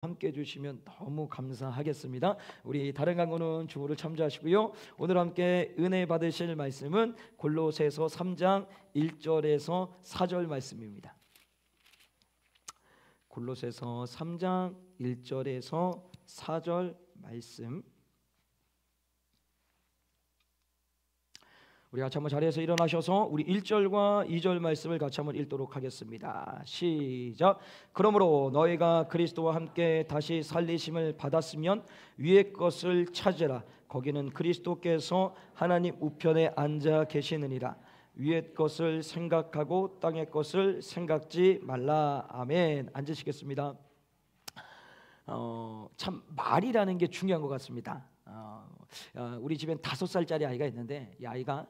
함께 해주시면 너무 감사하겠습니다. 우리 다른 강구는 주보를 참조하시고요. 오늘 함께 은혜 받으실 말씀은 골로새서 3장 1절에서 4절 말씀입니다. 골로새서 3장 1절에서 4절 말씀, 우리 같이 한번 자리에서 일어나셔서 우리 1절과 2절 말씀을 같이 한번 읽도록 하겠습니다. 시작. 그러므로 너희가 그리스도와 함께 다시 살리심을 받았으면 위의 것을 찾으라. 거기는 그리스도께서 하나님 우편에 앉아 계시느니라. 위의 것을 생각하고 땅의 것을 생각지 말라. 아멘. 앉으시겠습니다. 참 말이라는 게 중요한 것 같습니다. 우리 집엔 5살짜리 아이가 있는데 이 아이가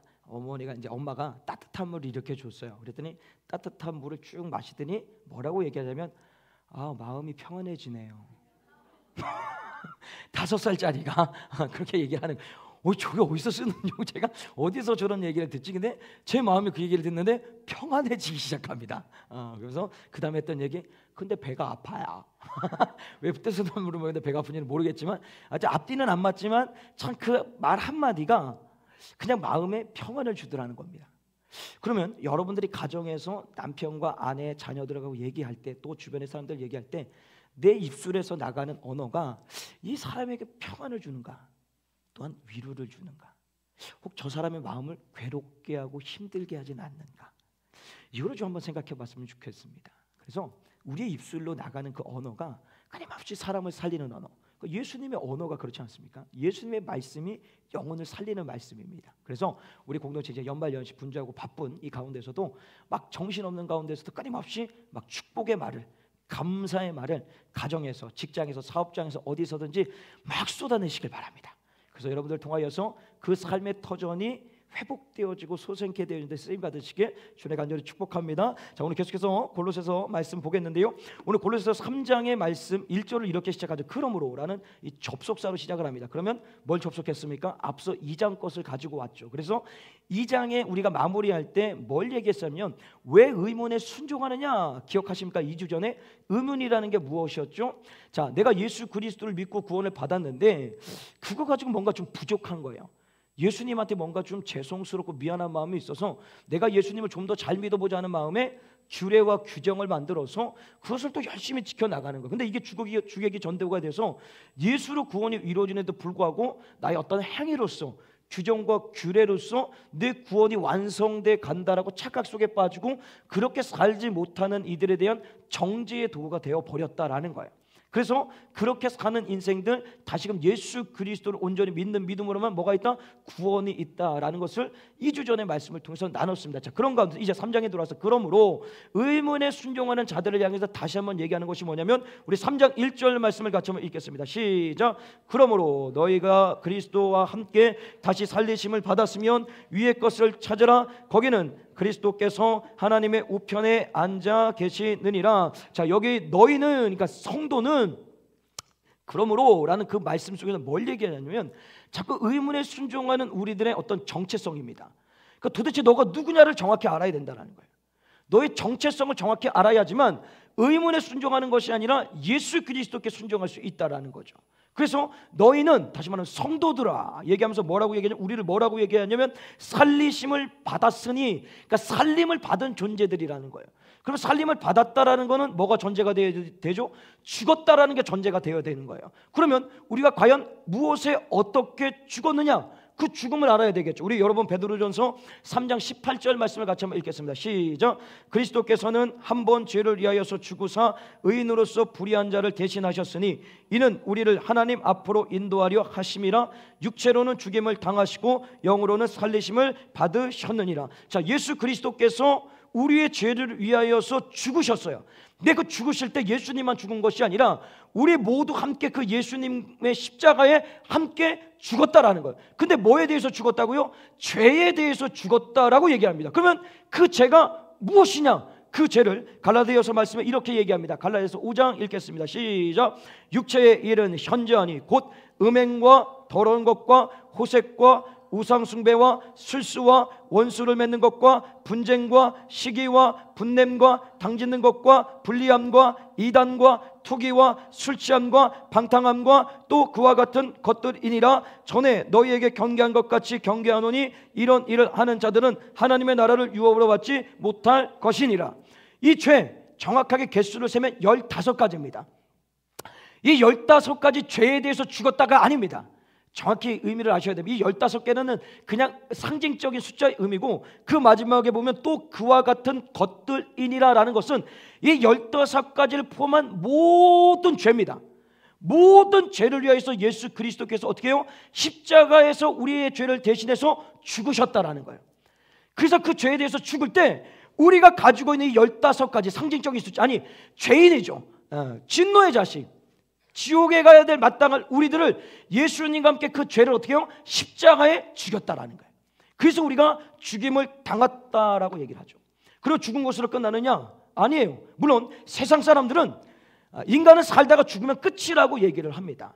엄마가 따뜻한 물을 이렇게 줬어요. 그랬더니 따뜻한 물을 쭉 마시더니 뭐라고 얘기하냐면 마음이 평안해지네요. 5살짜리가 그렇게 얘기하는 거예요. 저게 어디서 쓰는 제가 어디서 저런 얘기를 듣지? 근데 제 마음이 그 얘기를 듣는데 평안해지기 시작합니다. 그래서 그 다음에 했던 얘기, 근데 배가 아파요. 왜 뜨뜻한 물을 먹는데 배가 아픈지는 모르겠지만 앞뒤는 안 맞지만 참 그 말 한마디가 그냥 마음에 평안을 주더라는 겁니다. 그러면 여러분들이 가정에서 남편과 아내, 자녀들하고 얘기할 때, 또 주변의 사람들 얘기할 때 내 입술에서 나가는 언어가 이 사람에게 평안을 주는가, 또한 위로를 주는가, 혹 저 사람의 마음을 괴롭게 하고 힘들게 하진 않는가, 이거를 좀 한번 생각해 봤으면 좋겠습니다. 그래서 우리의 입술로 나가는 그 언어가 끊임없이 사람을 살리는 언어, 예수님의 언어가 그렇지 않습니까? 예수님의 말씀이 영혼을 살리는 말씀입니다. 그래서 우리 공동체 이제 연말연시 분주하고 바쁜 이 가운데서도 막 정신없는 가운데서도 끊임없이 막 축복의 말을, 감사의 말을 가정에서, 직장에서, 사업장에서 어디서든지 막 쏟아내시길 바랍니다. 그래서 여러분들 통하여서 그 삶의 터전이 회복되어지고 소생케 되어지는데 쓰임 받으시게 주의 간절히 축복합니다. 자, 오늘 계속해서 골로새서 말씀 보겠는데요. 오늘 골로새서 3장의 말씀 1절을 이렇게 시작하죠. 그러므로라는 이 접속사로 시작을 합니다. 그러면 뭘 접속했습니까? 앞서 2장 것을 가지고 왔죠. 그래서 2장에 우리가 마무리할 때 뭘 얘기했냐면 왜 의문에 순종하느냐 기억하십니까? 2주 전에 의문이라는 게 무엇이었죠? 자, 내가 예수 그리스도를 믿고 구원을 받았는데 그거 가지고 뭔가 좀 부족한 거예요. 예수님한테 뭔가 좀 죄송스럽고 미안한 마음이 있어서 내가 예수님을 좀 더 잘 믿어보자 하는 마음에 규례와 규정을 만들어서 그것을 또 열심히 지켜나가는 거예요. 근데 이게 주객이 전도가 돼서 예수로 구원이 이루어지는데도 불구하고 나의 어떤 행위로서, 규정과 규례로서 내 구원이 완성돼 간다라고 착각 속에 빠지고 그렇게 살지 못하는 이들에 대한 정죄의 도구가 되어버렸다라는 거예요. 그래서 그렇게 사는 인생들, 다시금 예수 그리스도를 온전히 믿는 믿음으로만 뭐가 있다? 구원이 있다라는 것을 2주 전의 말씀을 통해서 나눴습니다. 자, 그런 가운데 이제 3장에 들어와서 그러므로 의문에 순종하는 자들을 향해서 다시 한번 얘기하는 것이 뭐냐면 우리 3장 1절 말씀을 같이 한번 읽겠습니다. 시작. 그러므로 너희가 그리스도와 함께 다시 살리심을 받았으면 위의 것을 찾으라. 거기는 그리스도께서 하나님의 우편에 앉아 계시느니라. 자, 여기 너희는, 그러니까 성도는 그러므로라는 그 말씀 속에서 뭘 얘기하냐면 자꾸 의문에 순종하는 우리들의 어떤 정체성입니다. 그러니까 도대체 너가 누구냐를 정확히 알아야 된다는 거예요. 너의 정체성을 정확히 알아야지만 의문에 순종하는 것이 아니라 예수 그리스도께 순종할 수 있다라는 거죠. 그래서 너희는, 다시 말하면 성도들아 얘기하면서 뭐라고 얘기하냐면, 우리를 뭐라고 얘기하냐면 살리심을 받았으니, 그러니까 살림을 받은 존재들이라는 거예요. 그럼 살림을 받았다라는 거는 뭐가 전제가 되죠? 죽었다라는 게 전제가 되어야 되는 거예요. 그러면 우리가 과연 무엇에 어떻게 죽었느냐, 그 죽음을 알아야 되겠죠. 우리 여러분 베드로전서 3장 18절 말씀을 같이 한번 읽겠습니다. 시작. 그리스도께서는 한 번 죄를 위하여서 죽으사 의인으로서 불의한 자를 대신하셨으니 이는 우리를 하나님 앞으로 인도하려 하심이라. 육체로는 죽임을 당하시고 영으로는 살리심을 받으셨느니라. 자, 예수 그리스도께서 우리의 죄를 위하여서 죽으셨어요. 근데 그 죽으실 때 예수님만 죽은 것이 아니라 우리 모두 함께 그 예수님의 십자가에 함께 죽었다라는 거예요. 근데 뭐에 대해서 죽었다고요? 죄에 대해서 죽었다라고 얘기합니다. 그러면 그 죄가 무엇이냐? 그 죄를 갈라디아서 말씀에 이렇게 얘기합니다. 갈라디아서 5장 읽겠습니다. 시작. 육체의 일은 현저하니 곧 음행과 더러운 것과 호색과 우상숭배와 술수와 원수를 맺는 것과 분쟁과 시기와 분냄과 당짓는 것과 불리함과 이단과 투기와 술취함과 방탕함과 또 그와 같은 것들이니라. 전에 너희에게 경계한 것 같이 경계하노니 이런 일을 하는 자들은 하나님의 나라를 유업으로 받지 못할 것이니라. 이 죄 정확하게 개수를 세면 15가지입니다. 이 15가지 죄에 대해서 죽었다가 아닙니다. 정확히 의미를 아셔야 됩니다. 이 15개는 그냥 상징적인 숫자의 의미고, 그 마지막에 보면 또 그와 같은 것들이니라 라는 것은 이 15가지를 포함한 모든 죄입니다. 모든 죄를 위하여서 예수 그리스도께서 어떻게 해요? 십자가에서 우리의 죄를 대신해서 죽으셨다라는 거예요. 그래서 그 죄에 대해서 죽을 때 우리가 가지고 있는 이 15가지 상징적인 숫자, 아니 죄인이죠. 진노의 자식, 지옥에 가야 될 마땅할 우리들을 예수님과 함께 그 죄를 어떻게 해요? 십자가에 죽였다라는 거예요. 그래서 우리가 죽임을 당했다라고 얘기를 하죠. 그리고 죽은 것으로 끝나느냐? 아니에요. 물론 세상 사람들은 인간은 살다가 죽으면 끝이라고 얘기를 합니다.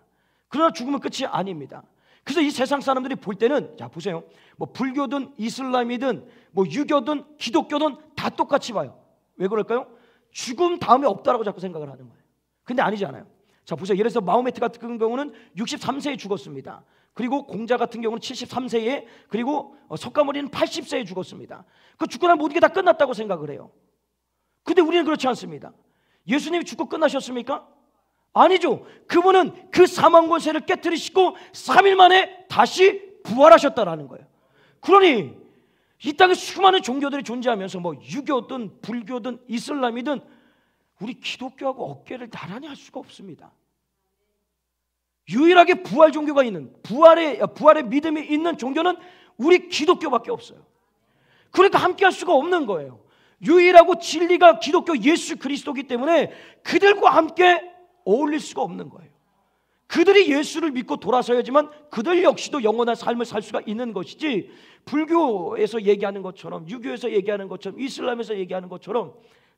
그러나 죽으면 끝이 아닙니다. 그래서 이 세상 사람들이 볼 때는, 자 보세요, 뭐 불교든 이슬람이든 뭐 유교든 기독교든 다 똑같이 봐요. 왜 그럴까요? 죽음 다음에 없다라고 자꾸 생각을 하는 거예요. 근데 아니잖아요. 자 보세요. 예를 들어서 마호메트 같은 경우는 63세에 죽었습니다. 그리고 공자 같은 경우는 73세에, 그리고 석가모니는 80세에 죽었습니다. 그 죽고 나면 모든 게 다 끝났다고 생각을 해요. 근데 우리는 그렇지 않습니다. 예수님이 죽고 끝나셨습니까? 아니죠. 그분은 그 사망 권세를 깨뜨리시고 3일 만에 다시 부활하셨다라는 거예요. 그러니 이 땅에 수많은 종교들이 존재하면서 뭐 유교든 불교든 이슬람이든 우리 기독교하고 어깨를 나란히 할 수가 없습니다. 유일하게 부활 종교가 있는, 부활의 믿음이 있는 종교는 우리 기독교밖에 없어요. 그러니까 함께 할 수가 없는 거예요. 유일하고 진리가 기독교 예수 그리스도이기 때문에 그들과 함께 어울릴 수가 없는 거예요. 그들이 예수를 믿고 돌아서야지만 그들 역시도 영원한 삶을 살 수가 있는 것이지, 불교에서 얘기하는 것처럼, 유교에서 얘기하는 것처럼, 이슬람에서 얘기하는 것처럼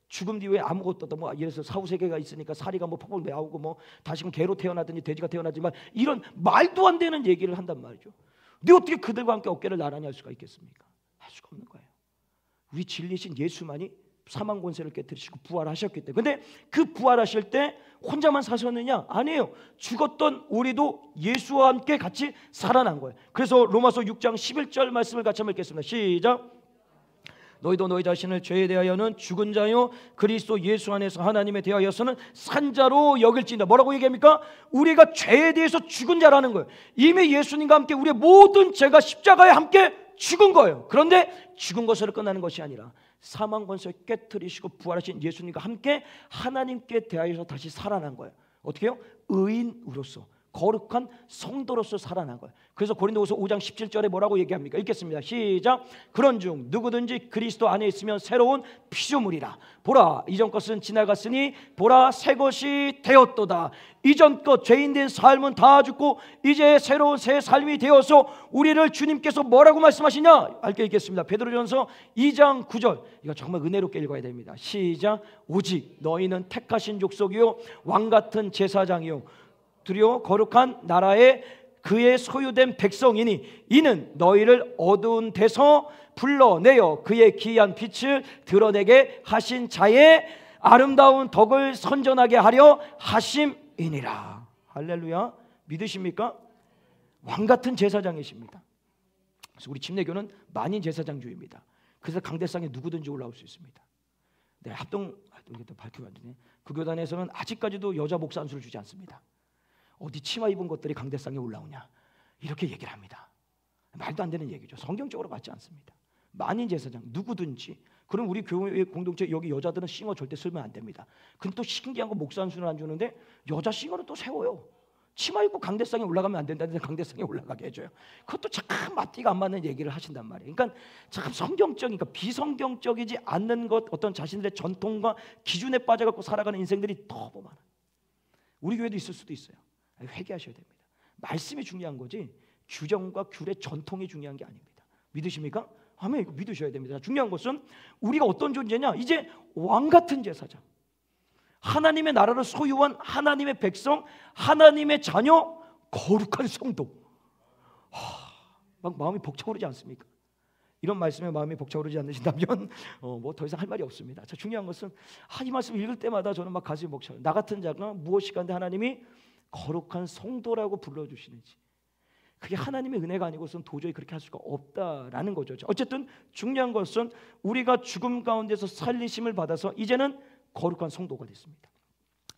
죽음 뒤에 아무것도 뭐 예를 들어서 사후세계가 있으니까 사리가 뭐 퍽퍽 나오고 뭐 다시금 개로 태어나든지 돼지가 태어나지만, 이런 말도 안 되는 얘기를 한단 말이죠. 근데 어떻게 그들과 함께 어깨를 나란히 할 수가 있겠습니까? 할 수가 없는 거예요. 우리 진리신 예수만이 사망 권세를 깨뜨리시고 부활하셨기 때문에. 근데 그 부활하실 때 혼자만 사셨느냐? 아니에요. 죽었던 우리도 예수와 함께 같이 살아난 거예요. 그래서 로마서 6장 11절 말씀을 같이 한번 읽겠습니다. 시작. 너희도 너희 자신을 죄에 대하여는 죽은 자요 그리스도 예수 안에서 하나님에 대하여서는 산 자로 여길지니라. 뭐라고 얘기합니까? 우리가 죄에 대해서 죽은 자라는 거예요. 이미 예수님과 함께 우리의 모든 죄가 십자가에 함께 죽은 거예요. 그런데 죽은 것으로 끝나는 것이 아니라 사망 권세를 깨뜨리시고 부활하신 예수님과 함께 하나님께 대하여서 다시 살아난 거예요. 어떻게 해요? 의인으로서, 거룩한 성도로서 살아난 거예요. 그래서 고린도후서 5장 17절에 뭐라고 얘기합니까? 읽겠습니다. 시작. 그런즉 누구든지 그리스도 안에 있으면 새로운 피조물이라. 보라 이전 것은 지나갔으니 보라 새 것이 되었도다. 이전 것 죄인된 삶은 다 죽고 이제 새로운 새 삶이 되어서 우리를 주님께서 뭐라고 말씀하시냐? 함께 읽겠습니다. 베드로전서 2장 9절. 이거 정말 은혜롭게 읽어야 됩니다. 시작. 오직 너희는 택하신 족속이요 왕같은 제사장이요 두려 거룩한 나라의 그의 소유된 백성이니 이는 너희를 어두운 데서 불러내어 그의 기이한 빛을 드러내게 하신 자의 아름다운 덕을 선전하게 하려 하심이니라. 할렐루야. 믿으십니까? 왕같은 제사장이십니다. 그래서 우리 침례교는 만인 제사장주의입니다. 그래서 강대상에 누구든지 올라올 수 있습니다. 네, 이게 또 밝히면 안 되네. 그 교단에서는 아직까지도 여자 목사 안수를 주지 않습니다. 어디 치마 입은 것들이 강대상에 올라오냐, 이렇게 얘기를 합니다. 말도 안 되는 얘기죠. 성경적으로 맞지 않습니다. 만인 제사장 누구든지. 그럼 우리 교회 공동체 여기 여자들은 싱어 절대 쓰면 안 됩니다. 근데 또 신기한 거 목사 안수는 안 주는데 여자 싱어는 또 세워요. 치마 입고 강대상에 올라가면 안 된다는데 강대상에 올라가게 해줘요. 그것도 참 맞디가 안 맞는 얘기를 하신단 말이에요. 그러니까 참 성경적이니까 비성경적이지 않는 것, 어떤 자신들의 전통과 기준에 빠져갖고 살아가는 인생들이 너무 많아요. 우리 교회도 있을 수도 있어요. 회개하셔야 됩니다. 말씀이 중요한 거지 규정과 규례 전통이 중요한 게 아닙니다. 믿으십니까? 아멘. 이거 믿으셔야 됩니다. 중요한 것은 우리가 어떤 존재냐? 이제 왕같은 제사장, 하나님의 나라를 소유한 하나님의 백성, 하나님의 자녀, 거룩한 성도. 막 마음이 벅차오르지 않습니까? 이런 말씀에 마음이 벅차오르지 않으신다면 뭐 더 이상 할 말이 없습니다. 자, 중요한 것은 이 말씀 읽을 때마다 저는 막 가슴이 벅차오르. 나 같은 자가 무엇이 간데 하나님이 거룩한 성도라고 불러주시는지, 그게 하나님의 은혜가 아니고서는 도저히 그렇게 할 수가 없다라는 거죠. 어쨌든 중요한 것은 우리가 죽음 가운데서 살리심을 받아서 이제는 거룩한 성도가 됐습니다.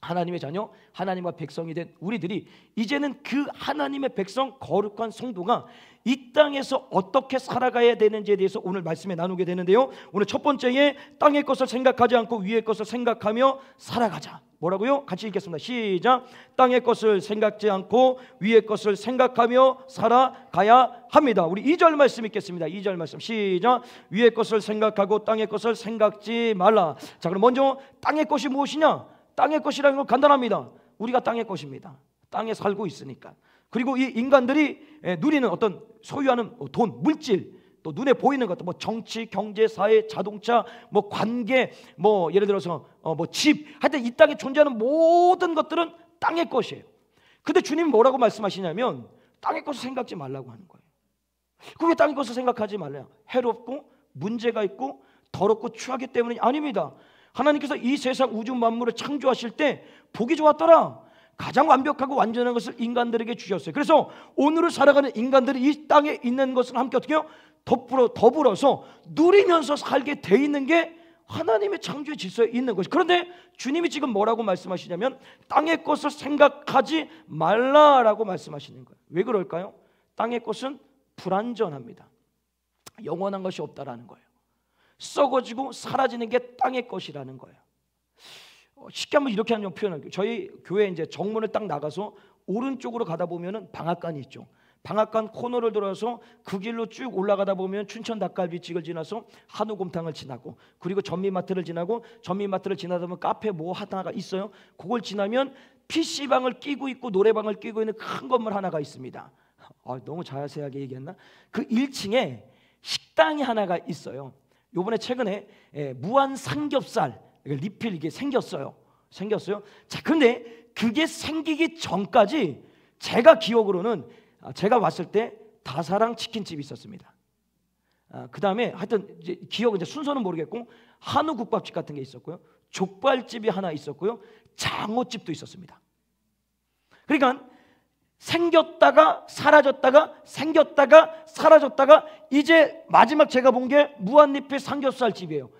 하나님의 자녀, 하나님과 백성이 된 우리들이 이제는 그 하나님의 백성, 거룩한 성도가 이 땅에서 어떻게 살아가야 되는지에 대해서 오늘 말씀에 나누게 되는데요. 오늘 첫 번째에 땅의 것을 생각하지 않고 위의 것을 생각하며 살아가자. 뭐라고요? 같이 읽겠습니다. 시작. 땅의 것을 생각지 않고 위의 것을 생각하며 살아가야 합니다. 우리 2절 말씀 읽겠습니다. 2절 말씀 시작. 위의 것을 생각하고 땅의 것을 생각지 말라. 자, 그럼 먼저 땅의 것이 무엇이냐? 땅의 것이라는 건 간단합니다. 우리가 땅의 것입니다. 땅에 살고 있으니까. 그리고 이 인간들이 누리는 어떤 소유하는 돈, 물질, 또 눈에 보이는 것들, 뭐 정치, 경제, 사회, 자동차, 뭐 관계, 뭐 예를 들어서 뭐 집, 하여튼 이 땅에 존재하는 모든 것들은 땅의 것이에요. 근데 주님이 뭐라고 말씀하시냐면 땅의 것을 생각지 말라고 하는 거예요. 그게 땅의 것을 생각하지 말래요. 해롭고 문제가 있고 더럽고 추하기 때문이 아닙니다. 하나님께서 이 세상 우주 만물을 창조하실 때 보기 좋았더라. 가장 완벽하고 완전한 것을 인간들에게 주셨어요. 그래서 오늘을 살아가는 인간들이 이 땅에 있는 것을 함께 어떻게 해요? 더불어서 누리면서 살게 돼 있는 게 하나님의 창조의 질서에 있는 것이. 그런데 주님이 지금 뭐라고 말씀하시냐면 땅의 것을 생각하지 말라라고 말씀하시는 거예요. 왜 그럴까요? 땅의 것은 불완전합니다. 영원한 것이 없다라는 거예요. 썩어지고 사라지는 게 땅의 것이라는 거예요. 쉽게 한번 이렇게 한번 표현할게요. 저희 교회 이제 정문을 딱 나가서 오른쪽으로 가다 보면은 방앗간이 있죠. 방앗간 코너를 들어서 그 길로 쭉 올라가다 보면 춘천 닭갈비집을 지나서 한우곰탕을 지나고, 그리고 전미마트를 지나고, 전미마트를 지나다 보면 카페 뭐 하나가 있어요. 그걸 지나면 PC방을 끼고 있고 노래방을 끼고 있는 큰 건물 하나가 있습니다. 너무 자세하게 얘기했나? 그 1층에 식당이 하나가 있어요. 요번에 최근에 무한 삼겹살 리필 이게 생겼어요. 자, 근데 그게 생기기 전까지 제가 기억으로는 제가 왔을 때 다사랑 치킨집이 있었습니다. 그 다음에 하여튼 이제 기억 이제 순서는 모르겠고 한우 국밥집 같은 게 있었고요. 족발집이 하나 있었고요. 장어집도 있었습니다. 그러니까 생겼다가 사라졌다가 생겼다가 사라졌다가 이제 마지막 제가 본 게 무한리필 삼겹살 집이에요.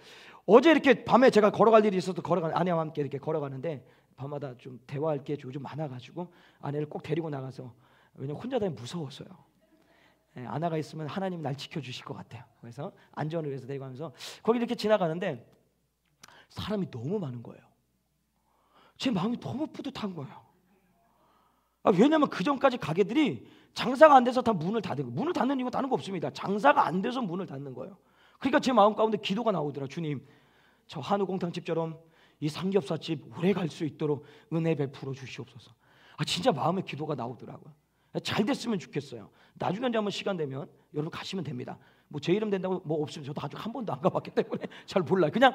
어제 이렇게 밤에 제가 걸어갈 일이 있어서 아내와 함께 이렇게 걸어가는데 밤마다 좀 대화할 게 좀 많아가지고 아내를 꼭 데리고 나가서, 왜냐면 혼자 다니면 무서워서요. 아내가 있으면 하나님이 날 지켜주실 것 같아요. 그래서 안전을 위해서 데리고 가면서 거기 이렇게 지나가는데 사람이 너무 많은 거예요. 제 마음이 너무 뿌듯한 거예요. 왜냐하면 그 전까지 가게들이 장사가 안 돼서 다 문을 닫은, 문을 닫는 이유가 다른 거 없습니다. 장사가 안 돼서 문을 닫는 거예요. 그러니까 제 마음 가운데 기도가 나오더라. 주님, 저 한우곰탕집처럼 이 삼겹살집 오래 갈 수 있도록 은혜 베풀어 주시옵소서. 진짜 마음에 기도가 나오더라고요. 잘 됐으면 좋겠어요. 나중에 한번 시간 되면 여러분 가시면 됩니다. 뭐 제 이름 된다고 뭐 없으면 저도 아직 한 번도 안 가봤기 때문에 잘 몰라요. 그냥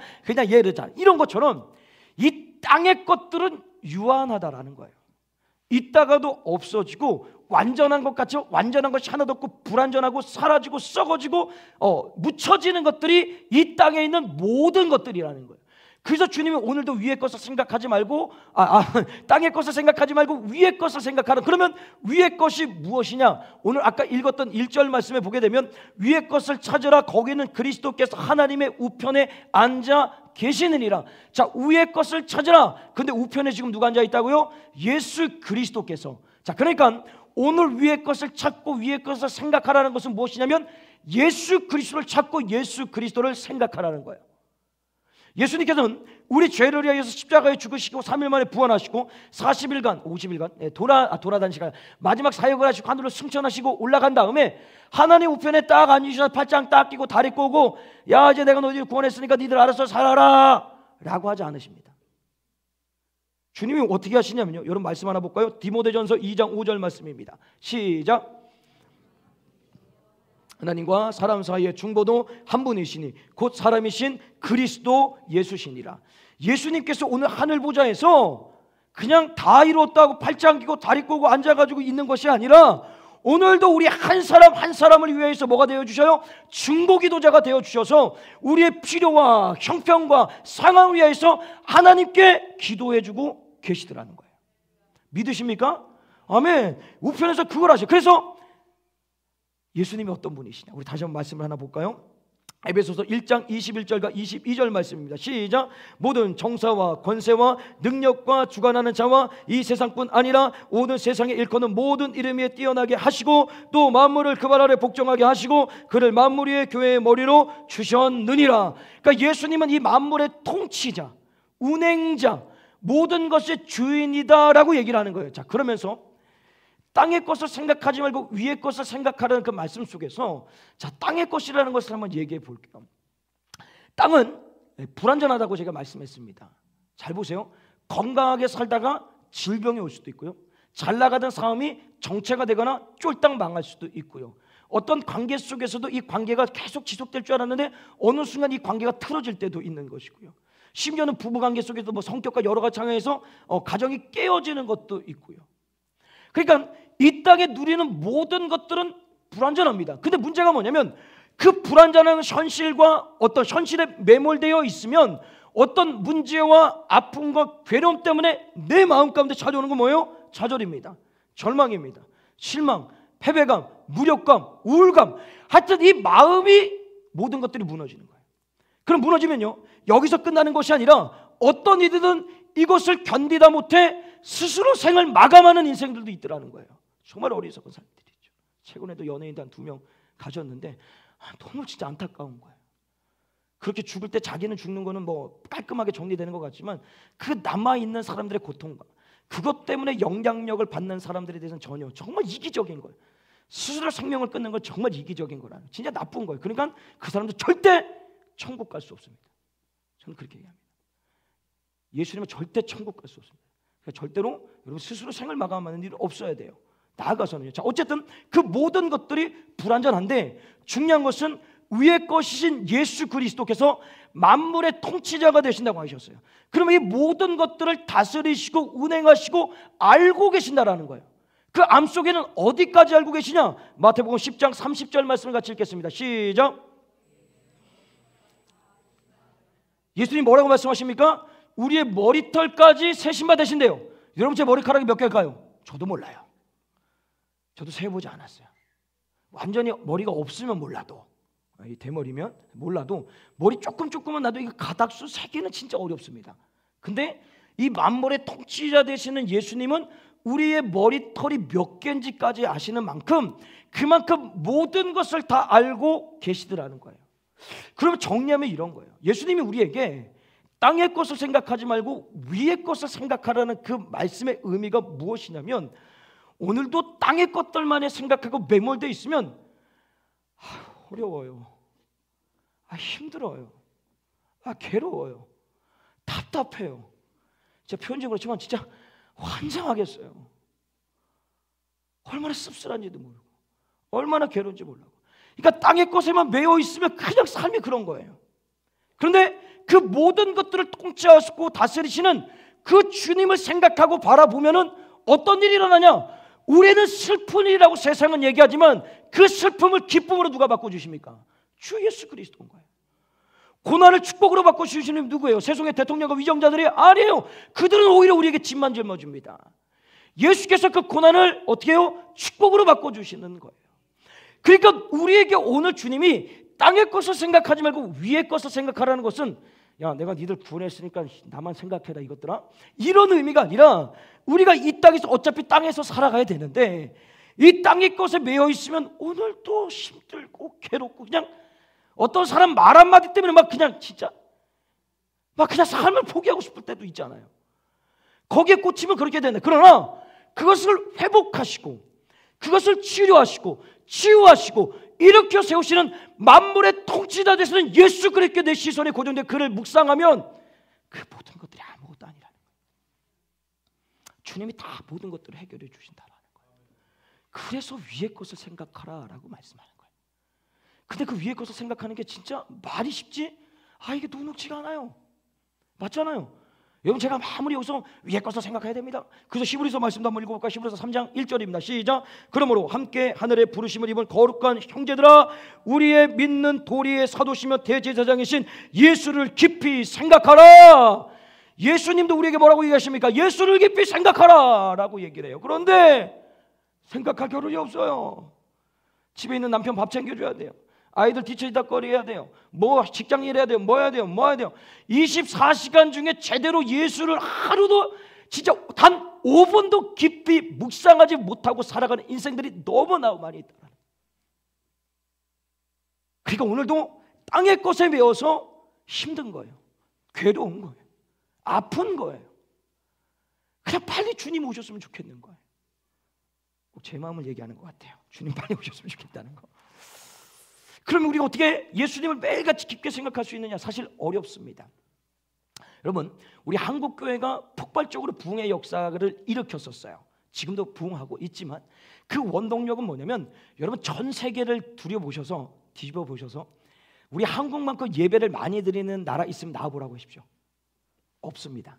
예를 들자 이런 것처럼 이 땅의 것들은 유한하다라는 거예요. 있다가도 없어지고 완전한 것 같이 완전한 것이 하나도 없고 불완전하고 사라지고 썩어지고 묻혀지는 것들이 이 땅에 있는 모든 것들이라는 거예요. 그래서 주님이 오늘도 위의 것을 생각하지 말고 땅의 것을 생각하지 말고 위의 것을 생각하라. 그러면 위의 것이 무엇이냐? 오늘 아까 읽었던 1절 말씀에 보게 되면 위의 것을 찾으라. 거기는 그리스도께서 하나님의 우편에 앉아 계시느니라. 자, 위의 것을 찾으라. 근데 우편에 지금 누가 앉아 있다고요? 예수 그리스도께서. 자, 그러니까 오늘 위의 것을 찾고 위의 것을 생각하라는 것은 무엇이냐면 예수 그리스도를 찾고 예수 그리스도를 생각하라는 거예요. 예수님께서는 우리 죄를 위하여서 십자가에 죽으시고 3일 만에 부활하시고 40일간 50일간 돌아다니시고 마지막 사역을 하시고 하늘로 승천하시고 올라간 다음에 하나님 우편에 딱 앉으셔서 팔짱 딱 끼고 다리 꼬고 야 이제 내가 너희를 구원했으니까 니들 알아서 살아라 라고 하지 않으십니다. 주님이 어떻게 하시냐면요, 여러분 말씀 하나 볼까요? 디모데전서 2장 5절 말씀입니다. 시작. 하나님과 사람 사이의 중보도 한 분이시니 곧 사람이신 그리스도 예수시니라. 예수님께서 오늘 하늘 보좌에서 그냥 다 이루었다고 팔짱 끼고 다리 꼬고 앉아가지고 있는 것이 아니라 오늘도 우리 한 사람 한 사람을 위해서 뭐가 되어주셔요? 중보기도자가 되어주셔서 우리의 필요와 형편과 상황을 위해서 하나님께 기도해주고 계시더라는 거예요. 믿으십니까? 아멘. 우편에서 그걸 하셔. 그래서 예수님이 어떤 분이시냐, 우리 다시 한번 말씀을 하나 볼까요? 에베소서 1장 21절과 22절 말씀입니다. 시작. 모든 정사와 권세와 능력과 주관하는 자와 이 세상뿐 아니라 모든 세상에 일컫는 모든 이름 위에 뛰어나게 하시고 또 만물을 그 발 아래 복종하게 하시고 그를 만물 위의 교회의 머리로 주셨느니라. 그러니까 예수님은 이 만물의 통치자, 운행자, 모든 것의 주인이다라고 얘기를 하는 거예요. 자, 그러면서 땅의 것을 생각하지 말고 위의 것을 생각하라는 그 말씀 속에서, 자, 땅의 것이라는 것을 한번 얘기해 볼게요. 땅은 불완전하다고 제가 말씀했습니다. 잘 보세요. 건강하게 살다가 질병이 올 수도 있고요, 잘 나가던 사람이 정체가 되거나 쫄딱 망할 수도 있고요, 어떤 관계 속에서도 이 관계가 계속 지속될 줄 알았는데 어느 순간 이 관계가 틀어질 때도 있는 것이고요, 심지어는 부부관계 속에도 뭐 성격과 여러 가지 장애에서 가정이 깨어지는 것도 있고요. 그러니까 이 땅에 누리는 모든 것들은 불완전합니다. 근데 문제가 뭐냐면 그 불완전한 현실과 어떤 현실에 매몰되어 있으면 어떤 문제와 아픔과 괴로움 때문에 내 마음 가운데 찾아오는 건 뭐예요? 좌절입니다. 절망입니다. 실망, 패배감, 무력감, 우울감, 하여튼 이 마음이 모든 것들이 무너지는 거예요. 그럼 무너지면요, 여기서 끝나는 것이 아니라 어떤 이들은 이것을 견디다 못해 스스로 생을 마감하는 인생들도 있더라는 거예요. 정말 어리석은 사람들이죠. 최근에도 연예인도 한 2명 가졌는데 너무 진짜 안타까운 거예요. 그렇게 죽을 때 자기는 죽는 거는 뭐 깔끔하게 정리되는 것 같지만 그 남아있는 사람들의 고통과 그것 때문에 영향력을 받는 사람들에 대해서는 전혀 정말 이기적인 거예요. 스스로 생명을 끊는 건 정말 이기적인 거라는, 진짜 나쁜 거예요. 그러니까 그 사람도 절대 천국 갈 수 없습니다. 저는 그렇게 얘기합니다. 예수님은 절대 천국 갈 수 없습니다. 그러니까 절대로 여러분 스스로 생을 마감하는 일은 없어야 돼요. 나아가서는요. 자, 어쨌든 그 모든 것들이 불완전한데 중요한 것은 위의 것이신 예수 그리스도께서 만물의 통치자가 되신다고 하셨어요. 그러면 이 모든 것들을 다스리시고 운행하시고 알고 계신다라는 거예요. 그 암 속에는 어디까지 알고 계시냐? 마태복음 10장 30절 말씀을 같이 읽겠습니다. 시작. 예수님 뭐라고 말씀하십니까? 우리의 머리털까지 세신바 되신대요. 여러분 제 머리카락이 몇 개일까요? 저도 몰라요. 저도 세어보지 않았어요. 완전히 머리가 없으면 몰라도, 이 대머리면 몰라도 머리 조금은 나도 이거 가닥수 세기는 진짜 어렵습니다. 근데 이 만물의 통치자 되시는 예수님은 우리의 머리털이 몇 개인지까지 아시는 만큼 그만큼 모든 것을 다 알고 계시더라는 거예요. 그러면 정리하면 이런 거예요. 예수님이 우리에게 땅의 것을 생각하지 말고 위의 것을 생각하라는 그 말씀의 의미가 무엇이냐면, 오늘도 땅의 것들만에 생각하고 매몰되어 있으면 어려워요, 힘들어요, 괴로워요, 답답해요. 제가 표현적으로 그렇지만 진짜 환장하겠어요. 얼마나 씁쓸한지도 모르고 얼마나 괴로운지 몰라고. 그러니까 땅의 것에만 매여 있으면 그냥 삶이 그런 거예요. 그런데 그 모든 것들을 통치하시고 다스리시는 그 주님을 생각하고 바라보면은 어떤 일이 일어나냐? 우리는 슬픈 일이라고 세상은 얘기하지만 그 슬픔을 기쁨으로 누가 바꿔주십니까? 주 예수 그리스도인 거예요. 고난을 축복으로 바꿔주시는 누구예요? 세상의 대통령과 위정자들이 아니에요. 그들은 오히려 우리에게 짐만 짊어집니다. 예수께서 그 고난을 어떻게 해요? 축복으로 바꿔주시는 거예요. 그러니까 우리에게 오늘 주님이 땅의 것을 생각하지 말고 위의 것을 생각하라는 것은, 야, 내가 니들 구원했으니까 나만 생각해라 이것들아, 이런 의미가 아니라 우리가 이 땅에서 어차피 땅에서 살아가야 되는데 이 땅의 것에 매여 있으면 오늘도 힘들고 괴롭고, 그냥 어떤 사람 말 한마디 때문에 막 그냥 진짜 막 그냥 삶을 포기하고 싶을 때도 있잖아요. 거기에 꽂히면 그렇게 되네. 그러나 그것을 회복하시고 그것을 치료하시고 치유하시고 일으켜 세우시는 만물의 통치자 되시는 예수 그리스도 내 시선에 고정된 그를 묵상하면 그 모든 것들이 아무것도 아니라는 거예요. 주님이 다 모든 것들을 해결해 주신다라는 거예요. 그래서 위의 것을 생각하라라고 말씀하는 거예요. 근데 그 위의 것을 생각하는 게 진짜 말이 쉽지? 이게 녹록지가 않아요. 맞잖아요. 여러분 제가 아무리 여기서 위에 것을 생각해야 됩니다. 그래서 히브리서 말씀도 한번 읽어볼까? 히브리서 3장 1절입니다. 시작. 그러므로 함께 하늘의 부르심을 입은 거룩한 형제들아, 우리의 믿는 도리의 사도시며 대제사장이신 예수를 깊이 생각하라. 예수님도 우리에게 뭐라고 얘기하십니까? 예수를 깊이 생각하라 라고 얘기를 해요. 그런데 생각할 겨를이 없어요. 집에 있는 남편 밥 챙겨줘야 돼요. 아이들 뒤처지다거리 해야 돼요. 뭐 직장일 해야 돼요. 뭐 해야 돼요. 뭐 해야 돼요. 24시간 중에 제대로 예수를 하루도 진짜 단 5분도 깊이 묵상하지 못하고 살아가는 인생들이 너무나 많이 있다. 그러니까 오늘도 땅의 것에 매여서 힘든 거예요. 괴로운 거예요. 아픈 거예요. 그냥 빨리 주님 오셨으면 좋겠는 거예요. 꼭 제 마음을 얘기하는 것 같아요. 주님 빨리 오셨으면 좋겠다는 거. 그러면 우리가 어떻게 예수님을 매일같이 깊게 생각할 수 있느냐? 사실 어렵습니다. 여러분, 우리 한국교회가 폭발적으로 부흥의 역사를 일으켰었어요. 지금도 부흥하고 있지만 그 원동력은 뭐냐면, 여러분 전 세계를 두려보셔서 뒤집어 보셔서 우리 한국만큼 예배를 많이 드리는 나라 있으면 나와보라고 하십시오. 없습니다.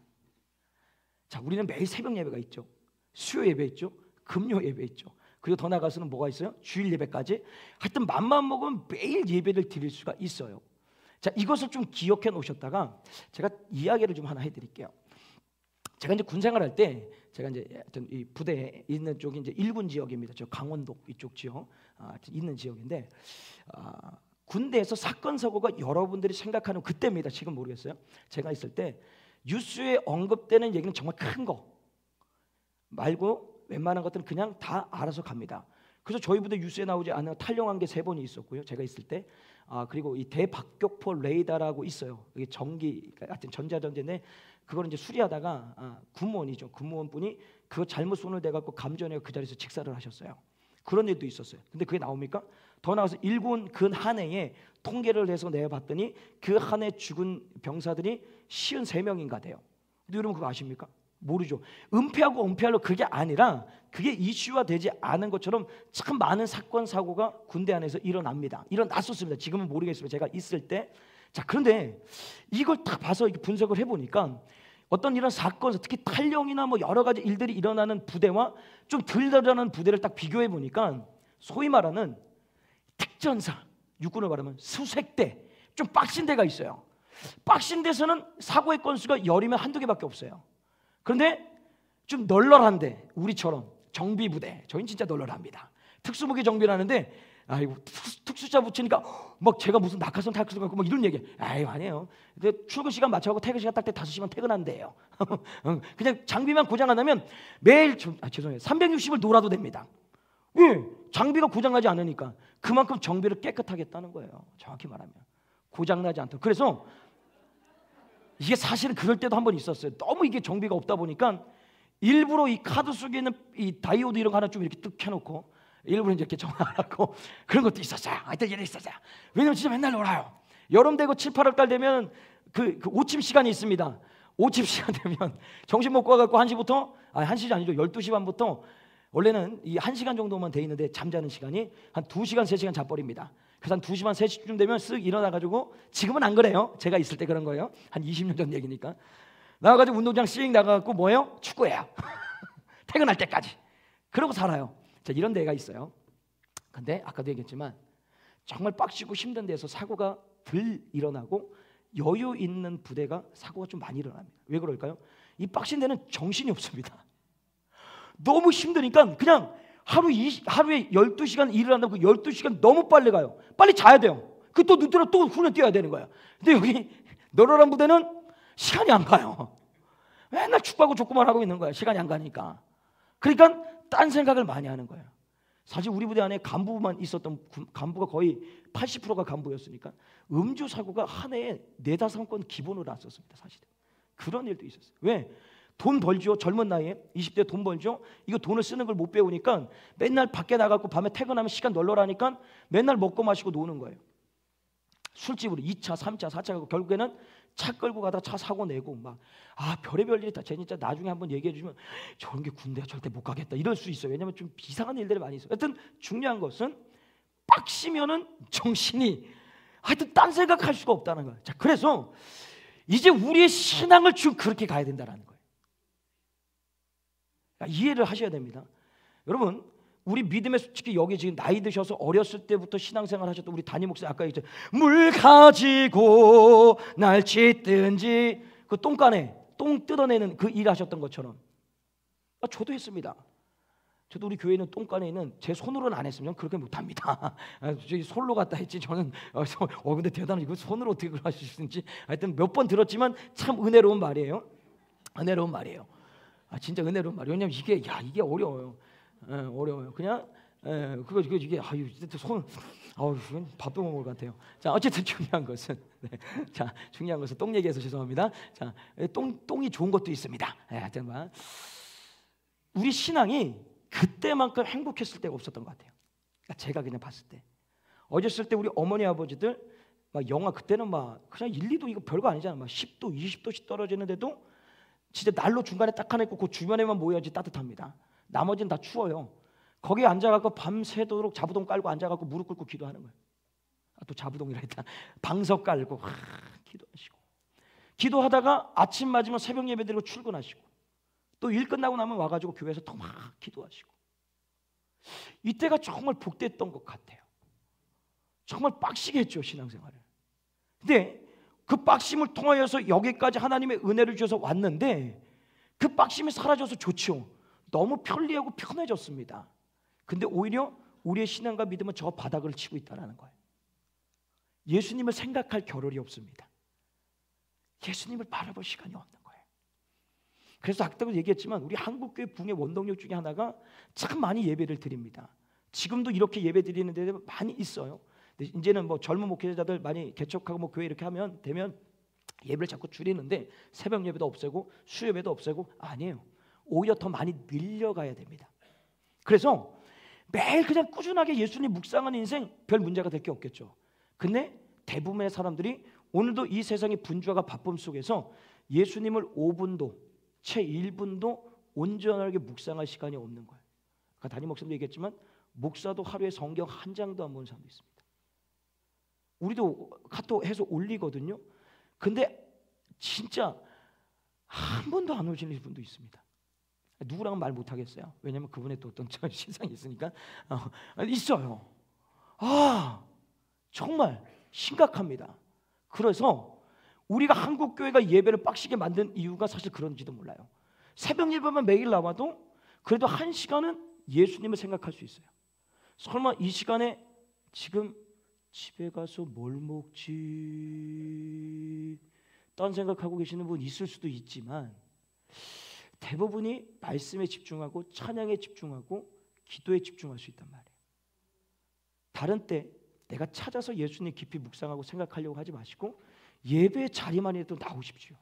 자, 우리는 매일 새벽 예배가 있죠. 수요 예배 있죠. 금요 예배 있죠. 그리고 더 나가서는 뭐가 있어요? 주일 예배까지. 하여튼 맘만 먹으면 매일 예배를 드릴 수가 있어요. 자, 이것을 좀 기억해 놓으셨다가 제가 이야기를 좀 하나 해드릴게요. 제가 이제 군 생활할 때 제가 이제 하여튼 이 부대에 있는 쪽이 이제 1군 지역입니다. 저 강원도 이쪽 지역 있는 지역인데, 군대에서 사건 사고가 여러분들이 생각하는 그때입니다. 지금 모르겠어요. 제가 있을 때 뉴스에 언급되는 얘기는 정말 큰 거 말고 웬만한 것들은 그냥 다 알아서 갑니다. 그래서 저희 부대 뉴스에 나오지 않은 탈영한 게 3번이 있었고요. 제가 있을 때 그리고 이 대박격포 레이더라고 있어요. 이게 전기 같은 전자전제인데 그걸 이제 수리하다가 군무원이죠. 군무원분이 그거 잘못 손을 대갖고 감전해 그 자리에서 직사를 하셨어요. 그런 일도 있었어요. 근데 그게 나옵니까? 더 나아가서 1군 근 한 해에 통계를 해서 내봤더니 그 한 해 죽은 병사들이 53명인가 돼요. 근데 여러분 그거 아십니까? 모르죠. 은폐하고 은폐하려 그게 아니라 그게 이슈화되지 않은 것처럼 참 많은 사건 사고가 군대 안에서 일어납니다. 일어났었습니다. 지금은 모르겠습니다. 제가 있을 때. 자, 그런데 이걸 딱 봐서 분석을 해보니까 어떤 이런 사건, 특히 탈영이나 뭐 여러 가지 일들이 일어나는 부대와 좀 덜 일어나는 부대를 딱 비교해 보니까 소위 말하는 특전사, 육군을 말하면 수색대, 좀 빡신 데가 있어요. 빡신 데서는 사고의 건수가 열이면 한두 개밖에 없어요. 그런데 좀 널널한데 우리처럼 정비부대, 저희는 진짜 널널합니다. 특수무기 정비를 하는데 아이고 특수자 붙이니까 막 제가 무슨 낙하산 탈 것 같고 막 이런 얘기. 아유 아니에요. 근데 출근 시간 맞춰갖고 퇴근 시간 딱 때 5시면 퇴근한대요. 그냥 장비만 고장 안 나면 매일 죄송해요. 360을 놀아도 됩니다. 왜? 장비가 고장나지 않으니까. 그만큼 정비를 깨끗하게 했다는 거예요. 정확히 말하면 고장나지 않도록. 그래서 이게 사실은 그럴 때도 한 번 있었어요. 너무 이게 정비가 없다 보니까 일부러 이 카드 속에 있는 이 다이오드 이런 거 하나 좀 이렇게 뚝 켜놓고 일부러 이렇게 전화하고 그런 것도 있었어요. 하여튼 일이 있었어요. 왜냐면 진짜 맨날 놀아요. 여름 되고 7, 8월 달 되면 그 오침 시간이 있습니다. 오침 시간 되면 정신 못 구워갖고 1시부터 1시 아니죠. 12시 반부터 원래는 이 1시간 정도만 돼 있는데 잠자는 시간이 한 2시간, 3시간 자버립니다. 그래서 한 2시 반, 3시쯤 되면 쓱 일어나가지고 지금은 안 그래요. 제가 있을 때 그런 거예요. 한 20년 전 얘기니까. 나가가지고 운동장 씩 나가갖고 뭐예요? 축구해요. 퇴근할 때까지. 그러고 살아요. 자, 이런 데가 있어요. 근데 아까도 얘기했지만 정말 빡시고 힘든 데서 사고가 덜 일어나고 여유 있는 부대가 사고가 좀 많이 일어납니다. 왜 그럴까요? 이 빡신 데는 정신이 없습니다. 너무 힘드니까 그냥 하루에 12시간 일을 한다고 그 12시간 너무 빨리 가요. 빨리 자야 돼요. 그 또 눈 뜨면 또 훈련 뛰어야 되는 거예요. 근데 여기 널널한 부대는 시간이 안 가요. 맨날 축구하고 족구만 하고 있는 거예요. 시간이 안 가니까. 그러니까 딴 생각을 많이 하는 거예요. 사실 우리 부대 안에 간부만 있었던 간부가 거의 80%가 간부였으니까 음주 사고가 한 해에 4-5건 기본으로 났었습니다. 사실 그런 일도 있었어요. 왜? 돈 벌죠. 젊은 나이에 20대 돈 벌죠. 이거 돈을 쓰는 걸 못 배우니까 맨날 밖에 나가고 밤에 퇴근하면 시간 널널하니까 맨날 먹고 마시고 노는 거예요. 술집으로 2차, 3차, 4차 가고 결국에는 차 끌고 가다 차 사고 내고 막 별의별 일이 다. 쟤 진짜 나중에 한번 얘기해 주면 저런 게 군대야 절대 못 가겠다 이럴 수 있어요. 왜냐하면 좀 이상한 일들이 많이 있어요. 하여튼 중요한 것은 빡시면은 정신이 하여튼 딴 생각할 수가 없다는 거예요. 자, 그래서 이제 우리의 신앙을 지금 그렇게 가야 된다는 거예요. 이해를 하셔야 됩니다. 여러분, 우리 믿음에 솔직히 여기 지금 나이 드셔서 어렸을 때부터 신앙생활 하셨던 우리 담임 목사 아까 얘기했죠. 물 가지고 날 찢든지 그 똥간에 똥 뜯어내는 그 일 하셨던 것처럼 저도 했습니다. 저도 우리 교회는 똥간에 있는 제 손으로는 안 했으면 그렇게 못합니다. 솔로 갔다 했지 저는. 근데 대단히 이거 손으로 어떻게 그걸 하실 수 있는지 하여튼 몇 번 들었지만 참 은혜로운 말이에요. 은혜로운 말이에요. 진짜 은혜로운 말이에요. 왜냐면 이게 어려워요. 어려워요. 그냥 이게 밥도 못 먹을 것 같아요. 자, 어쨌든 중요한 것은 중요한 것은 똥 얘기해서 죄송합니다. 자, 똥이 좋은 것도 있습니다. 하여튼 우리 신앙이 그때만큼 행복했을 때가 없었던 것 같아요. 제가 그냥 봤을 때 어렸을 때 우리 어머니 아버지들 막 영하 그때는 막 그냥 1, 2도 이거 별거 아니잖아. 막 10도, 20도씩 떨어지는데도 진짜 난로 중간에 딱 하나 있고 그 주변에만 모여야지 따뜻합니다. 나머지는 다 추워요. 거기 앉아갖고 밤새도록 자부동 깔고 앉아갖고 무릎 꿇고 기도하는 거예요. 또 자부동이라 했다. 방석 깔고 기도하시고 기도하다가 아침 맞으면 새벽 예배 드리고 출근하시고 또 일 끝나고 나면 와가지고 교회에서 또 막 기도하시고 이때가 정말 복됐던 것 같아요. 정말 빡시게 했죠 신앙생활을. 근데 그 빡심을 통하여서 여기까지 하나님의 은혜를 주셔서 왔는데 그 빡심이 사라져서 좋죠. 너무 편리하고 편해졌습니다. 근데 오히려 우리의 신앙과 믿음은 저 바닥을 치고 있다는 거예요. 예수님을 생각할 겨를이 없습니다. 예수님을 바라볼 시간이 없는 거예요. 그래서 아까도 얘기했지만 우리 한국교회 붕의 원동력 중에 하나가 참 많이 예배를 드립니다. 지금도 이렇게 예배 드리는 데 많이 있어요. 근데 이제는 젊은 목회자들 많이 개척하고 교회 이렇게 되면 예배를 자꾸 줄이는데 새벽 예배도 없애고 수요예배도 없애고 아니에요. 오히려 더 많이 늘려가야 됩니다. 그래서 매일 그냥 꾸준하게 예수님 묵상하는 인생 별 문제가 될 게 없겠죠. 근데 대부분의 사람들이 오늘도 이 세상의 분주화가 바쁨 속에서 예수님을 5분도 채 1분도 온전하게 묵상할 시간이 없는 거예요. 아까 담임 목사님도 얘기했지만 목사도 하루에 성경 한 장도 안 보는 사람도 있습니다. 우리도 카톡 해서 올리거든요. 근데 진짜 한 번도 안 오시는 분도 있습니다. 누구랑은 말 못하겠어요. 왜냐하면 그분의 또 어떤 신상이 있으니까 있어요. 정말 심각합니다. 그래서 우리가 한국교회가 예배를 빡시게 만든 이유가 사실 그런지도 몰라요. 새벽 예배만 매일 나와도 그래도 1시간은 예수님을 생각할 수 있어요. 설마 이 시간에 지금 집에 가서 뭘 먹지? 딴 생각하고 계시는 분 있을 수도 있지만 대부분이 말씀에 집중하고 찬양에 집중하고 기도에 집중할 수 있단 말이에요. 다른 때 내가 찾아서 예수님 깊이 묵상하고 생각하려고 하지 마시고 예배 자리만이라도 나오십시오.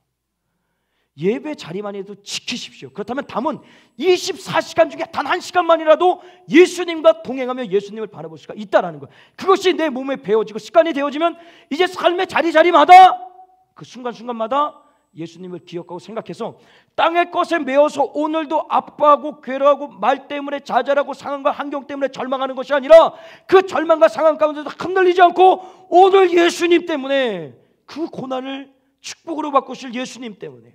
예배 자리만이라도 지키십시오. 그렇다면 담은 24시간 중에 단 1시간만이라도 예수님과 동행하며 예수님을 바라볼 수가 있다라는 거예요. 그것이 내 몸에 배어지고 습관이 되어지면 이제 삶의 자리마다 그 순간순간마다 예수님을 기억하고 생각해서 땅의 것에 매어서 오늘도 아파하고 괴로워하고 말 때문에 좌절하고 상황과 환경 때문에 절망하는 것이 아니라 그 절망과 상황 가운데도 흔들리지 않고 오늘 예수님 때문에 그 고난을 축복으로 바꾸실 예수님 때문에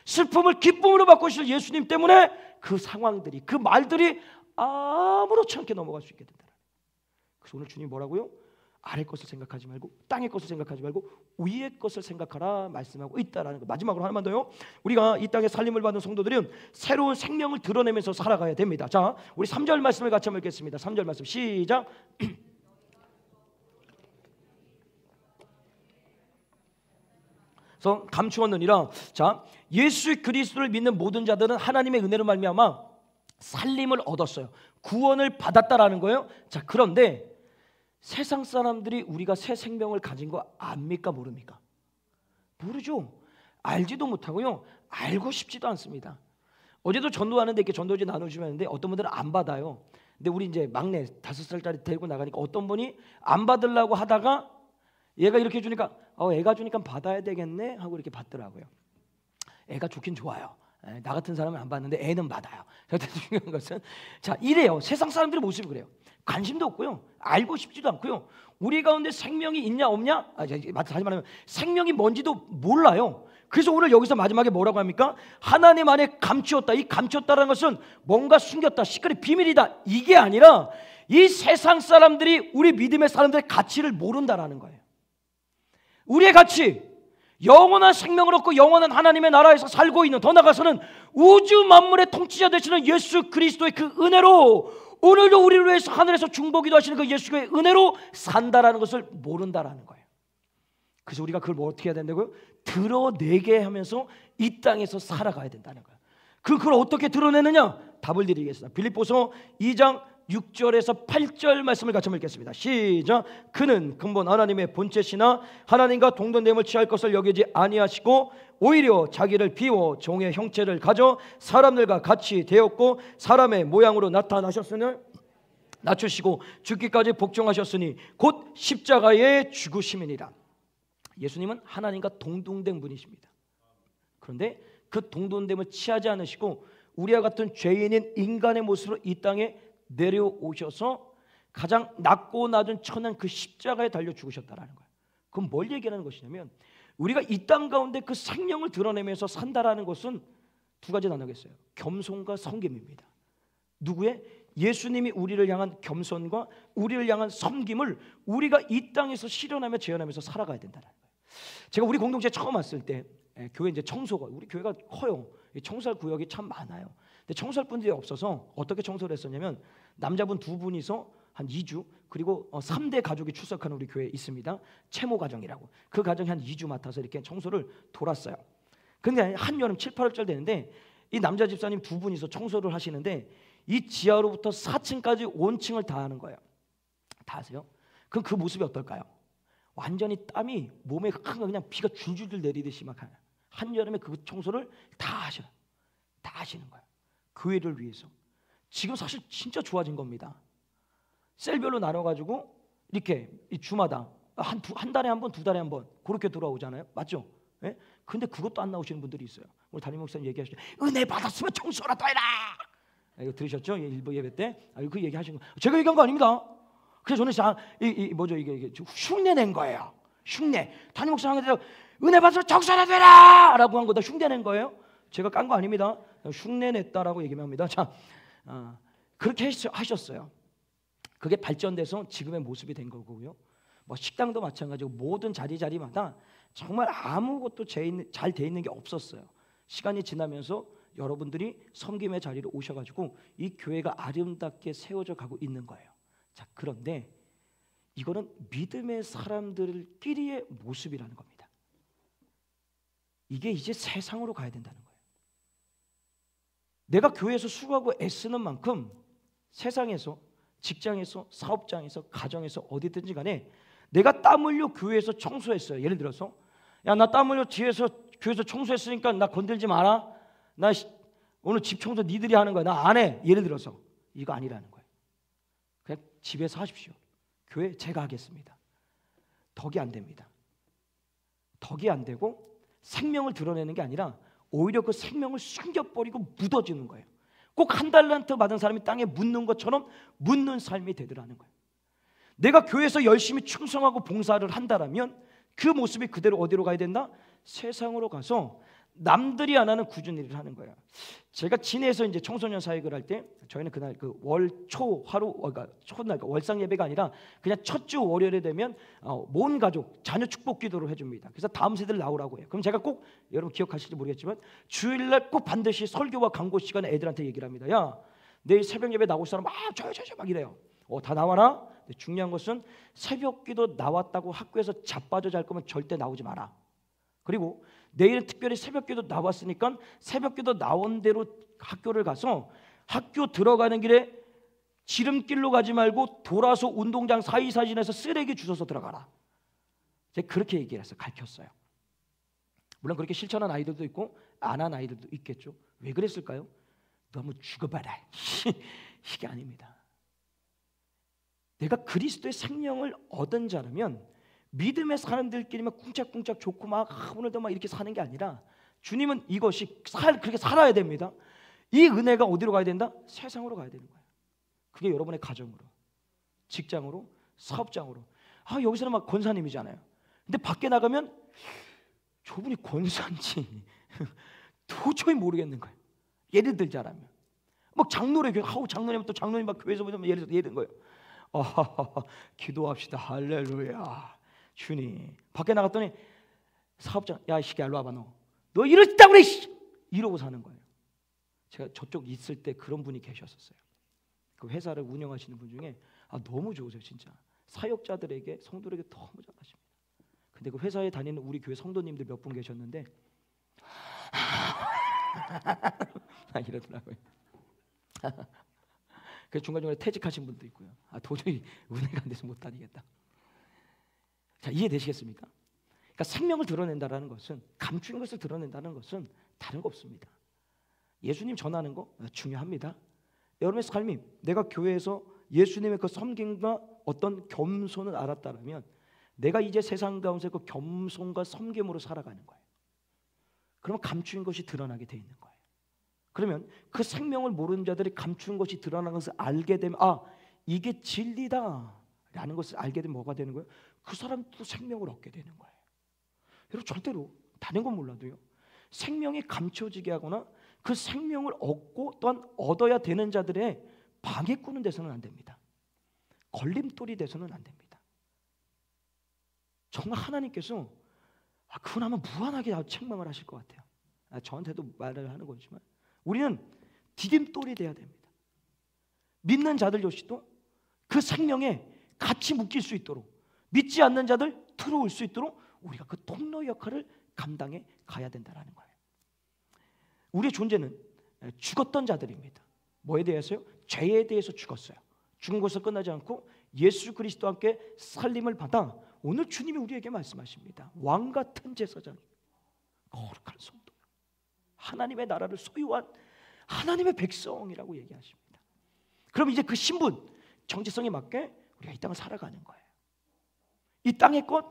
슬픔을 기쁨으로 바꾸실 예수님 때문에 그 상황들이 그 말들이 아무렇지 않게 넘어갈 수 있게 된다. 그래서 오늘 주님 뭐라고요? 아래 것을 생각하지 말고 땅의 것을 생각하지 말고 위의 것을 생각하라 말씀하고 있다라는 거. 마지막으로 하나만 더요. 우리가 이 땅에 살림을 받는 성도들은 새로운 생명을 드러내면서 살아가야 됩니다. 자, 우리 3절 말씀을 같이 한번 읽겠습니다. 3절 말씀 시작. 그래서 감추었느니라. 자, 예수 그리스도를 믿는 모든 자들은 하나님의 은혜로 말미암아 살림을 얻었어요. 구원을 받았다라는 거예요. 자, 그런데 세상 사람들이 우리가 새 생명을 가진 거 압니까 모릅니까? 모르죠. 알지도 못하고요. 알고 싶지도 않습니다. 어제도 전도하는데 이렇게 전도지 나눠주면 하는데 어떤 분들은 안 받아요. 근데 우리 이제 막내 5살짜리 데리고 나가니까 어떤 분이 안 받으려고 하다가 얘가 이렇게 주니까 애가 주니까 받아야 되겠네 하고 이렇게 받더라고요. 애가 좋긴 좋아요. 나 같은 사람은 안 받는데 애는 받아요. 그런데 중요한 것은 자 이래요. 세상 사람들의 모습이 그래요. 관심도 없고요. 알고 싶지도 않고요. 우리 가운데 생명이 있냐 없냐? 다시 말하면 생명이 뭔지도 몰라요. 그래서 오늘 여기서 마지막에 뭐라고 합니까? 하나님 안에 감추었다. 이 감추었다는 것은 뭔가 숨겼다, 시크릿, 비밀이다, 이게 아니라 이 세상 사람들이, 우리 믿음의 사람들의 가치를 모른다라는 거예요. 우리의 가치, 영원한 생명을 얻고 영원한 하나님의 나라에서 살고 있는, 더 나아가서는 우주 만물의 통치자 되시는 예수 그리스도의 그 은혜로 오늘도 우리를 위해서 하늘에서 중보기도 하시는 그 예수의 은혜로 산다라는 것을 모른다라는 거예요. 그래서 우리가 그걸 뭐 어떻게 해야 된다고요? 드러내게 하면서 이 땅에서 살아가야 된다는 거예요. 그걸 어떻게 드러내느냐? 답을 드리겠습니다. 빌립보서 2장 6절에서 8절 말씀을 같이 읽겠습니다. 시작. 그는 근본 하나님의 본체시나 하나님과 동등됨을 취할 것을 여기지 아니하시고 오히려 자기를 비워 종의 형체를 가져 사람들과 같이 되었고 사람의 모양으로 나타나셨으니 낮추시고 죽기까지 복종하셨으니 곧 십자가에 죽으심이니라. 예수님은 하나님과 동등된 분이십니다. 그런데 그 동등됨을 취하지 않으시고 우리와 같은 죄인인 인간의 모습으로 이 땅에 내려오셔서 가장 낮고 낮은 천한 그 십자가에 달려 죽으셨다라는 거예요. 그럼 뭘 얘기하는 것이냐면 우리가 이 땅 가운데 그 생명을 드러내면서 산다라는 것은 두 가지 나누겠어요. 겸손과 섬김입니다. 누구의? 예수님이 우리를 향한 겸손과 우리를 향한 섬김을 우리가 이 땅에서 실현하며 재현하면서 살아가야 된다는 거예요. 제가 우리 공동체에 처음 왔을 때 교회 이제 청소가, 우리 교회가 커요. 청소할 구역이 참 많아요. 근데 청소할 분들이 없어서 어떻게 청소를 했었냐면 남자분 두 분이서 한 2주, 그리고 3대 가족이 출석하는 우리 교회에 있습니다. 채모 가정이라고. 그 가정이 한 2주 맡아서 이렇게 청소를 돌았어요. 근데 한여름 7, 8월절 되는데 이 남자 집사님 두 분이서 청소를 하시는데 이 지하로부터 4층까지 온층을 다 하는 거예요. 다 하세요? 그럼 그 모습이 어떨까요? 완전히 땀이 몸에 그냥 비가 줄줄줄 내리듯이 막 한여름에 그 청소를 다 하셔요. 다 하시는 거예요. 교회를 위해서. 지금 사실 진짜 좋아진 겁니다. 셀별로 나눠가지고 이렇게 이 주마다 한 달에 한 번, 두 달에 한 번 그렇게 돌아오잖아요. 맞죠? 예? 근데 그것도 안 나오시는 분들이 있어요. 우리 담임 목사님 얘기하시죠. 은혜 받았으면 청소라도 해라. 이거 들으셨죠? 일부 예배 때 그 얘기하신 거. 제가 얘기한 거 아닙니다. 그래서 저는 뭐죠 이게 흉내 낸 거예요. 흉내. 담임 목사님한테 은혜 받아서 청소라도 해라라고 한 거 다 흉내 낸 거예요. 제가 깐 거 아닙니다. 흉내 냈다라고 얘기만 합니다. 자, 그렇게 하셨어요. 그게 발전돼서 지금의 모습이 된 거고요. 뭐 식당도 마찬가지고 모든 자리마다 정말 아무것도 잘 돼 있는 게 없었어요. 시간이 지나면서 여러분들이 섬김의 자리로 오셔가지고 이 교회가 아름답게 세워져 가고 있는 거예요. 자, 그런데 이거는 믿음의 사람들끼리의 모습이라는 겁니다. 이게 이제 세상으로 가야 된다는 거예요. 내가 교회에서 수고하고 애쓰는 만큼 세상에서, 직장에서, 사업장에서, 가정에서 어디든지 간에 내가 땀 흘려 교회에서 청소했어요. 예를 들어서 야, 나 땀 흘려 뒤에서 교회에서 청소했으니까 나 건들지 마라. 나 오늘 집 청소 니들이 하는 거야. 나 안 해. 예를 들어서 이거 아니라는 거예요. 그냥 집에서 하십시오. 교회 제가 하겠습니다. 덕이 안 됩니다. 덕이 안 되고 생명을 드러내는 게 아니라 오히려 그 생명을 숨겨버리고 묻어주는 거예요. 꼭 한 달란트 받은 사람이 땅에 묻는 것처럼 묻는 삶이 되더라는 거예요. 내가 교회에서 열심히 충성하고 봉사를 한다라면 그 모습이 그대로 어디로 가야 된다? 세상으로 가서 남들이 안 하는 굳은 일을 하는 거예요. 제가 진해에서 이제 청소년 사역을 할 때 저희는 그날 그 월초 하루, 그러니까 초날 월상 예배가 아니라 그냥 첫 주 월요일에 되면 모은 가족 자녀 축복 기도를 해줍니다. 그래서 다음 세대를 나오라고 해요. 그럼 제가 꼭 여러분 기억하실지 모르겠지만 주일날 꼭 반드시 설교와 강고 시간에 애들한테 얘기를 합니다. 야, 내일 새벽 예배 나올 사람 저요 막 이래요. 다 나와라. 근데 중요한 것은 새벽 기도 나왔다고 학교에서 자빠져 잘 거면 절대 나오지 마라. 그리고 내일은 특별히 새벽기도 나왔으니까 새벽기도 나온 대로 학교를 가서 학교 들어가는 길에 지름길로 가지 말고 돌아서 운동장 사이사이 지나서 쓰레기 주워서 들어가라. 제가 그렇게 얘기해서 가르쳤어요. 물론 그렇게 실천한 아이들도 있고 안 한 아이들도 있겠죠. 왜 그랬을까요? 너무 죽어봐라. 이게 아닙니다. 내가 그리스도의 생명을 얻은 자라면 믿음의 사람들끼리만 꿍짝꿍짝 좋고 막 오늘도 막 이렇게 사는 게 아니라 주님은 이것이 그렇게 살아야 됩니다. 이 은혜가 어디로 가야 된다? 세상으로 가야 되는 거예요. 그게 여러분의 가정으로, 직장으로, 사업장으로. 여기서는 막 권사님이잖아요. 근데 밖에 나가면 저분이 권사인지 도저히 모르겠는 거예요. 예를 들자라면 막 장로래 하고 장로님 또 장로님 막 교회에서 보면 예를 든 거예요. 기도합시다. 할렐루야. 주님. 밖에 나갔더니 사업장, 야 이 새끼야 일로 와봐. 너 이러다 그래 이러고 사는 거예요. 제가 저쪽 있을 때 그런 분이 계셨었어요. 그 회사를 운영하시는 분 중에 너무 좋으세요. 진짜 사역자들에게 성도들에게 너무 잘하십니다. 근데 그 회사에 다니는 우리 교회 성도님들 몇 분 계셨는데 이러더라고요. 그 중간중간에 퇴직하신 분도 있고요. 도저히 은혜가 안 돼서 못 다니겠다. 자, 이해되시겠습니까? 그러니까 생명을 드러낸다라는 것은, 감추인 것을 드러낸다는 것은 다른 거 없습니다. 예수님 전하는 거 중요합니다. 여러분의 삶이, 내가 교회에서 예수님의 그 섬김과 어떤 겸손을 알았다면 내가 이제 세상 가운데 그 겸손과 섬김으로 살아가는 거예요. 그러면 감추인 것이 드러나게 돼 있는 거예요. 그러면 그 생명을 모르는 자들이 감추인 것이 드러나는 것을 알게 되면 이게 진리다 라는 것을 알게 되면 뭐가 되는 거예요? 그 사람도 생명을 얻게 되는 거예요. 여러분 절대로 다른 건 몰라도요, 생명이 감춰지게 하거나 그 생명을 얻고 또한 얻어야 되는 자들의 방해꾼은 돼서는 안 됩니다. 걸림돌이 돼서는 안 됩니다. 정말 하나님께서 그건 아마 무한하게 책망을 하실 것 같아요. 저한테도 말을 하는 거지만 우리는 디딤돌이 돼야 됩니다. 믿는 자들 역시도 그 생명에 같이 묶일 수 있도록, 믿지 않는 자들 들어올 수 있도록 우리가 그 통로 역할을 감당해 가야 된다는 거예요. 우리의 존재는 죽었던 자들입니다. 뭐에 대해서요? 죄에 대해서 죽었어요. 죽은 것으로 끝나지 않고 예수 그리스도와 함께 살림을 받아 오늘 주님이 우리에게 말씀하십니다. 왕 같은 제사장, 거룩한 성도, 하나님의 나라를 소유한 하나님의 백성이라고 얘기하십니다. 그럼 이제 그 신분, 정체성에 맞게 우리가 이 땅을 살아가는 거예요. 이 땅의 것,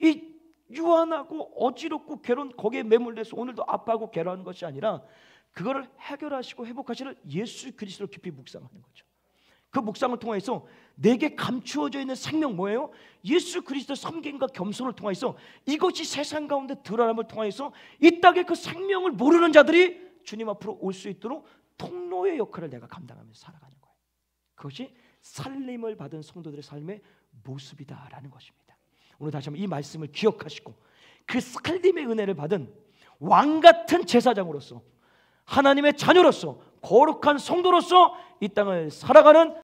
이 유한하고 어지럽고 괴로운 거기에 매몰돼서 오늘도 아파하고 괴로워하는 것이 아니라 그거를 해결하시고 회복하시는 예수 그리스도를 깊이 묵상하는 거죠. 그 묵상을 통해서 내게 감추어져 있는 생명 뭐예요? 예수 그리스도 섬김과 겸손을 통해서 이것이 세상 가운데 드러남을 통해서 이 땅의 그 생명을 모르는 자들이 주님 앞으로 올 수 있도록 통로의 역할을 내가 감당하면서 살아가는 거예요. 그것이 살림을 받은 성도들의 삶의 모습이다라는 것입니다. 오늘 다시 한번 이 말씀을 기억하시고 그 살림의 은혜를 받은 왕 같은 제사장으로서, 하나님의 자녀로서, 거룩한 성도로서 이 땅을 살아가는